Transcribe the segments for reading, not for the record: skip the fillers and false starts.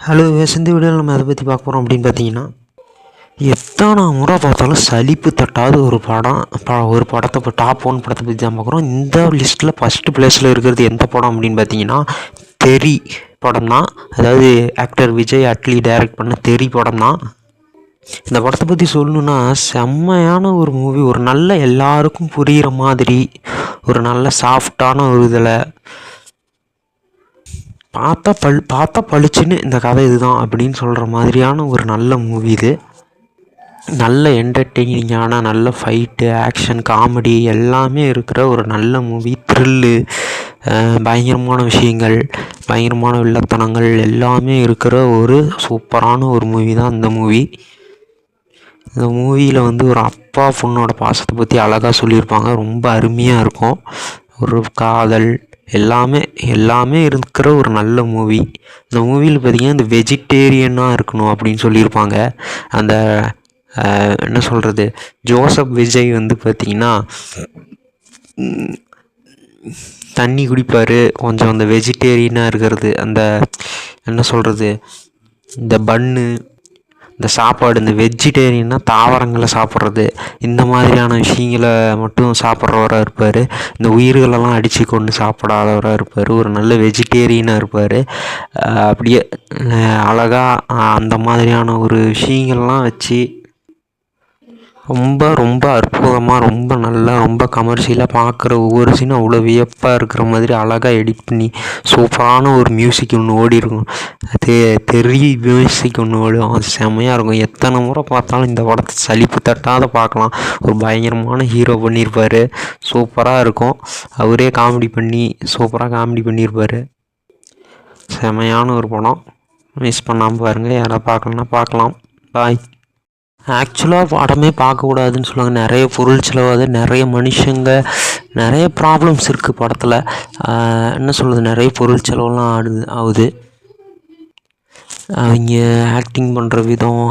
Hello இந்த வீடியோவில் நம்ம அதை பற்றி பார்க்க போகிறோம் அப்படின்னு பார்த்தீங்கன்னா, எத்தனை முறை பார்த்தாலும் சலிப்பு தட்டாத ஒரு படத்தை இப்போ டாப் 1 படத்தை பற்றி தான் பார்க்குறோம். இந்த லிஸ்ட்டில் ஃபஸ்ட்டு ப்ளேஸில் இருக்கிறது எந்த படம் அப்படின்னு பார்த்தீங்கன்னா, தெறி படம் தான். அதாவது ஆக்டர் விஜய் அட்லி டைரக்ட் பண்ண தெறி படம் தான். இந்த படத்தை பற்றி சொல்லணுன்னா, செம்மையான ஒரு மூவி. ஒரு நல்ல எல்லாருக்கும் புரிகிற மாதிரி ஒரு நல்ல சாஃப்டான ஒரு இதில் பார்த்தா பளிச்சுன்னு இந்த கதை இதுதான் அப்படின்னு சொல்கிற மாதிரியான ஒரு நல்ல மூவி இது. நல்ல என்டர்டெய்னிங்கான நல்ல ஃபைட்டு, ஆக்ஷன், காமெடி எல்லாமே இருக்கிற ஒரு நல்ல மூவி. த்ரில்லு, பயங்கரமான விஷயங்கள், பயங்கரமான வில்லத்தனங்கள் எல்லாமே இருக்கிற ஒரு சூப்பரான ஒரு மூவி தான் இந்த மூவி. இந்த மூவியில் ஒரு அப்பா பொண்ணோட பாசத்தை பற்றி அழகாக சொல்லியிருப்பாங்க. ரொம்ப அருமையாக இருக்கும். ஒரு காதல் எல்லாமே இருக்கிற ஒரு நல்ல மூவி. இந்த மூவியில் பார்த்திங்கன்னா, இந்த வெஜிடேரியனாக இருக்கணும் அப்படின்னு சொல்லியிருப்பாங்க. அந்த என்ன சொல்கிறது, ஜோசப் விஜய் பார்த்திங்கன்னா தண்ணி குடிப்பார். கொஞ்சம் அந்த வெஜிடேரியனாக இருக்கிறது, அந்த என்ன சொல்கிறது, இந்த பன்னு, இந்த சாப்பாடு, இந்த வெஜிடேரியன்னா தாவரங்களை சாப்பிட்றது, இந்த மாதிரியான விஷயங்களை மட்டும் சாப்பிட்றவராக இருப்பார். இந்த உயிர்களெல்லாம் அடித்து கொண்டு சாப்பிடாதவராக இருப்பார். ஒரு நல்ல வெஜிடேரியனாக இருப்பார். அப்படியே அழகாக அந்த மாதிரியான ஒரு விஷயங்கள்லாம் வச்சு ரொம்ப அற்புதமாக, ரொம்ப நல்லா, ரொம்ப கமர்ஷியலாக பார்க்குற ஒவ்வொரு சீனும் அவ்வளோ வியப்பாக இருக்கிற மாதிரி அழகாக எடிட் பண்ணி சூப்பரான ஒரு மியூசிக் ஒன்று ஓடி இருக்கும். தெறி மியூசிக் ஒன்று ஓடும். அது செம்மையாக இருக்கும். எத்தனை முறை பார்த்தாலும் இந்த படத்தை சலிப்பு தட்டாத பார்க்கலாம். ஒரு பயங்கரமான ஹீரோ பண்ணியிருப்பார். சூப்பராக இருக்கும். அவரே சூப்பராக காமெடி பண்ணியிருப்பார். செம்மையான ஒரு படம். மிஸ் பண்ணாமல் பாருங்கள். யாராவது பார்க்கலன்னா பார்க்கலாம். பாய். ஆக்சுவலாக படமே பார்க்கக்கூடாதுன்னு சொல்லுவாங்க. நிறைய பொருள் செலவாகுது, நிறைய மனுஷங்க, நிறைய ப்ராப்ளம்ஸ் இருக்குது படத்தில். என்ன சொல்கிறது, நிறைய பொருள் செலவெல்லாம் ஆகுது. அவங்க ஆக்டிங் பண்ணுற விதம்,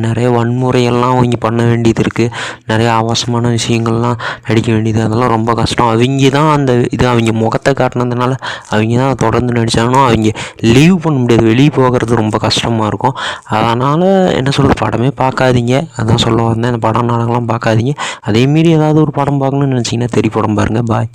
நிறைய வன்முறையெல்லாம் அவங்க பண்ண வேண்டியது இருக்குது. நிறைய ஆபாசமான விஷயங்கள்லாம் நடிக்க வேண்டியது, அதெல்லாம் ரொம்ப கஷ்டம். அவங்க தான் அவங்க முகத்தை காட்டினதுனால அவங்க தான் தொடர்ந்து நடித்தாங்கன்னா அவங்க லீவ் பண்ண முடியாது. வெளியே போகிறது ரொம்ப கஷ்டமாக இருக்கும். அதனால் என்ன சொல்கிறது, படமே பார்க்காதீங்க. அதான் சொல்ல வந்தேன். இந்த படம் நாடகம்லாம் பார்க்காதீங்க. அதேமாரி ஏதாவது ஒரு படம் பார்க்கணுன்னு நினச்சிங்கன்னா தெறி படம் பாருங்கள். பாய்.